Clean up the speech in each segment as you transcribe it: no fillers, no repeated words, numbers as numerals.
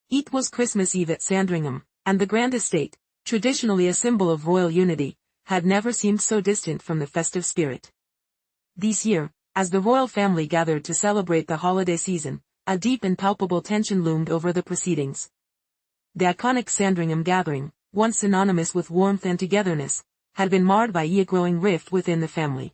It was Christmas Eve at Sandringham, and the grand estate, traditionally a symbol of royal unity, had never seemed so distant from the festive spirit. This year, as the royal family gathered to celebrate the holiday season, a deep and palpable tension loomed over the proceedings. The iconic Sandringham gathering, once synonymous with warmth and togetherness, had been marred by a growing rift within the family.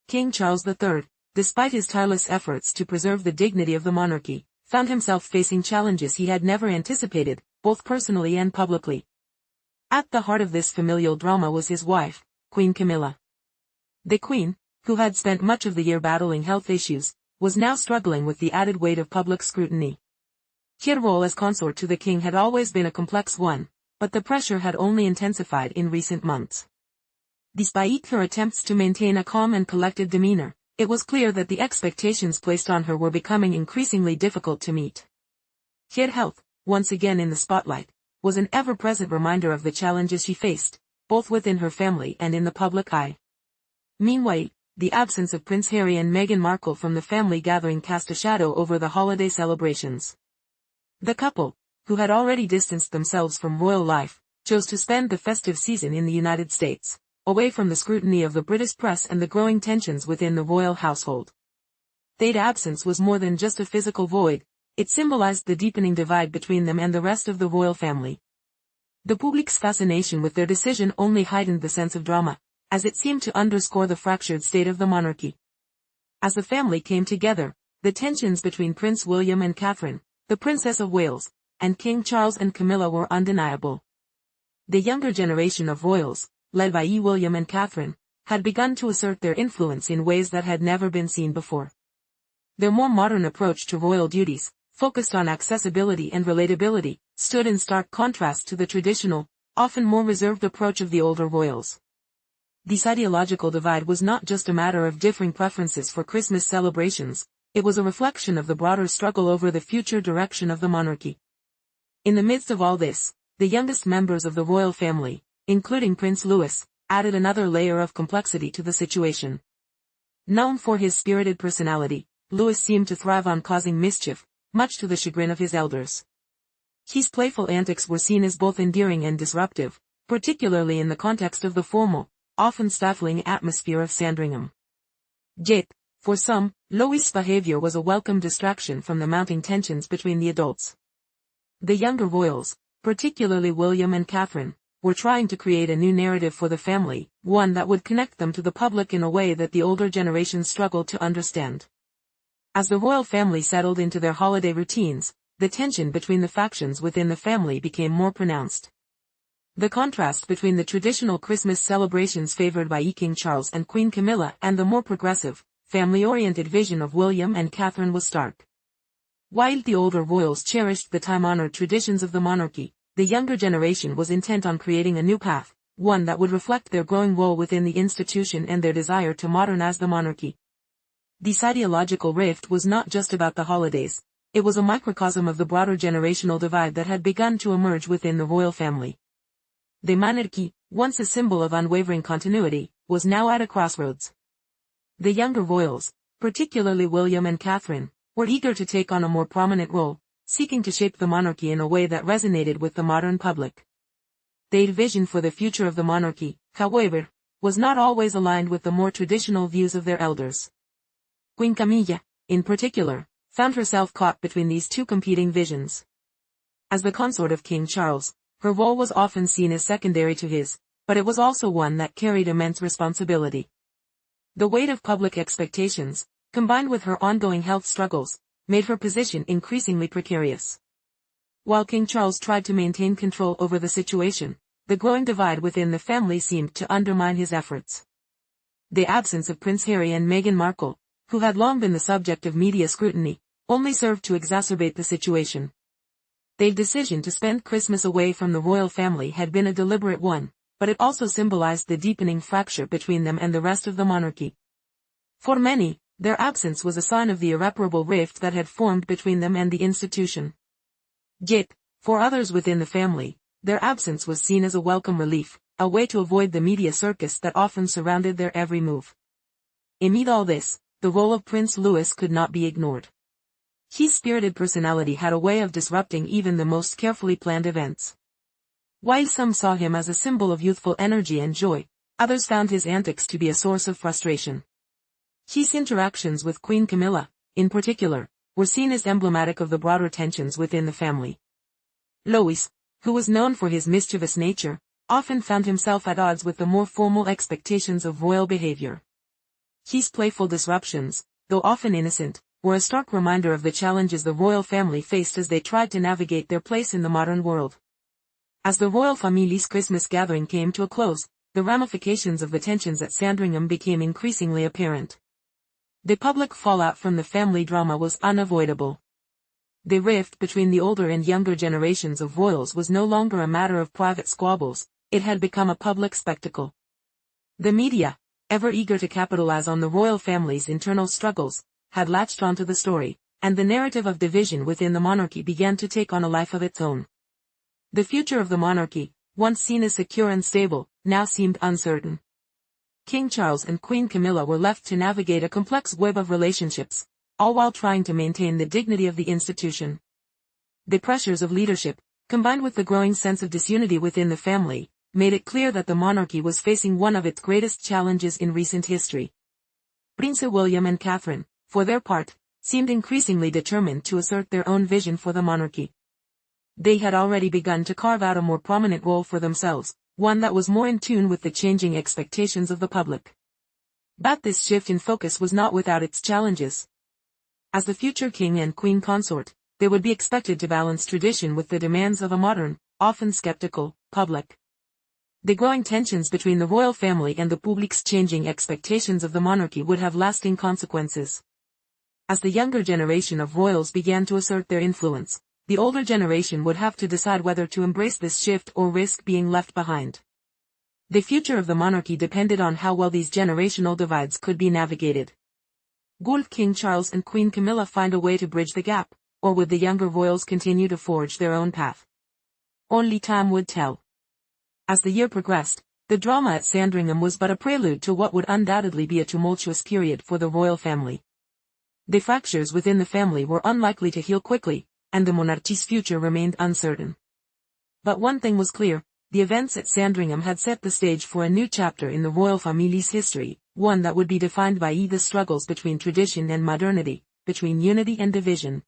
King Charles III, despite his tireless efforts to preserve the dignity of the monarchy, found himself facing challenges he had never anticipated, both personally and publicly. At the heart of this familial drama was his wife, Queen Camila. The Queen, who had spent much of the year battling health issues, was now struggling with the added weight of public scrutiny. Her role as consort to the king had always been a complex one, but the pressure had only intensified in recent months. Despite her attempts to maintain a calm and collected demeanor, it was clear that the expectations placed on her were becoming increasingly difficult to meet. Her health, once again in the spotlight, was an ever-present reminder of the challenges she faced, both within her family and in the public eye. Meanwhile, the absence of Prince Harry and Meghan Markle from the family gathering cast a shadow over the holiday celebrations. The couple, who had already distanced themselves from royal life, chose to spend the festive season in the United States, away from the scrutiny of the British press and the growing tensions within the royal household. Their absence was more than just a physical void, it symbolized the deepening divide between them and the rest of the royal family. The public's fascination with their decision only heightened the sense of drama, as it seemed to underscore the fractured state of the monarchy. As the family came together, the tensions between Prince William and Catherine, the Princess of Wales, and King Charles and Camilla were undeniable. The younger generation of royals, led by William and Catherine, had begun to assert their influence in ways that had never been seen before. Their more modern approach to royal duties, focused on accessibility and relatability, stood in stark contrast to the traditional, often more reserved approach of the older royals. This ideological divide was not just a matter of differing preferences for Christmas celebrations, it was a reflection of the broader struggle over the future direction of the monarchy. In the midst of all this, the youngest members of the royal family, including Prince Louis, added another layer of complexity to the situation. Known for his spirited personality, Louis seemed to thrive on causing mischief, much to the chagrin of his elders. His playful antics were seen as both endearing and disruptive, particularly in the context of the formal, often stifling atmosphere of Sandringham. Yet, for some, Louis' behavior was a welcome distraction from the mounting tensions between the adults. The younger royals, particularly William and Catherine, were trying to create a new narrative for the family, one that would connect them to the public in a way that the older generation struggled to understand. As the royal family settled into their holiday routines, the tension between the factions within the family became more pronounced. The contrast between the traditional Christmas celebrations favored by King Charles and Queen Camilla and the more progressive, family-oriented vision of William and Catherine was stark. While the older royals cherished the time-honored traditions of the monarchy, the younger generation was intent on creating a new path, one that would reflect their growing role within the institution and their desire to modernize the monarchy. This ideological rift was not just about the holidays, it was a microcosm of the broader generational divide that had begun to emerge within the royal family. The monarchy, once a symbol of unwavering continuity, was now at a crossroads. The younger royals, particularly William and Catherine, were eager to take on a more prominent role, seeking to shape the monarchy in a way that resonated with the modern public. Their vision for the future of the monarchy, however, was not always aligned with the more traditional views of their elders. Queen Camilla, in particular, found herself caught between these two competing visions. As the consort of King Charles, her role was often seen as secondary to his, but it was also one that carried immense responsibility. The weight of public expectations, combined with her ongoing health struggles, made her position increasingly precarious. While King Charles tried to maintain control over the situation, the growing divide within the family seemed to undermine his efforts. The absence of Prince Harry and Meghan Markle, who had long been the subject of media scrutiny, only served to exacerbate the situation. Their decision to spend Christmas away from the royal family had been a deliberate one, but it also symbolized the deepening fracture between them and the rest of the monarchy. For many, their absence was a sign of the irreparable rift that had formed between them and the institution. Yet, for others within the family, their absence was seen as a welcome relief, a way to avoid the media circus that often surrounded their every move. Amid all this, the role of Prince Louis could not be ignored. His spirited personality had a way of disrupting even the most carefully planned events. While some saw him as a symbol of youthful energy and joy, others found his antics to be a source of frustration. His interactions with Queen Camila, in particular, were seen as emblematic of the broader tensions within the family. Louis, who was known for his mischievous nature, often found himself at odds with the more formal expectations of royal behavior. His playful disruptions, though often innocent, were a stark reminder of the challenges the royal family faced as they tried to navigate their place in the modern world. As the royal family's Christmas gathering came to a close, the ramifications of the tensions at Sandringham became increasingly apparent. The public fallout from the family drama was unavoidable. The rift between the older and younger generations of royals was no longer a matter of private squabbles, it had become a public spectacle. The media, ever eager to capitalize on the royal family's internal struggles, had latched onto the story, and the narrative of division within the monarchy began to take on a life of its own. The future of the monarchy, once seen as secure and stable, now seemed uncertain. King Charles and Queen Camilla were left to navigate a complex web of relationships, all while trying to maintain the dignity of the institution. The pressures of leadership, combined with the growing sense of disunity within the family, made it clear that the monarchy was facing one of its greatest challenges in recent history. Prince William and Catherine, for their part, seemed increasingly determined to assert their own vision for the monarchy. They had already begun to carve out a more prominent role for themselves, one that was more in tune with the changing expectations of the public. But this shift in focus was not without its challenges. As the future king and queen consort, they would be expected to balance tradition with the demands of a modern, often skeptical, public. The growing tensions between the royal family and the public's changing expectations of the monarchy would have lasting consequences. As the younger generation of royals began to assert their influence, the older generation would have to decide whether to embrace this shift or risk being left behind. The future of the monarchy depended on how well these generational divides could be navigated. Would King Charles and Queen Camilla find a way to bridge the gap, or would the younger royals continue to forge their own path? Only time would tell. As the year progressed, the drama at Sandringham was but a prelude to what would undoubtedly be a tumultuous period for the royal family. The fractures within the family were unlikely to heal quickly, and the monarchy's future remained uncertain. But one thing was clear, the events at Sandringham had set the stage for a new chapter in the royal family's history, one that would be defined by the struggles between tradition and modernity, between unity and division,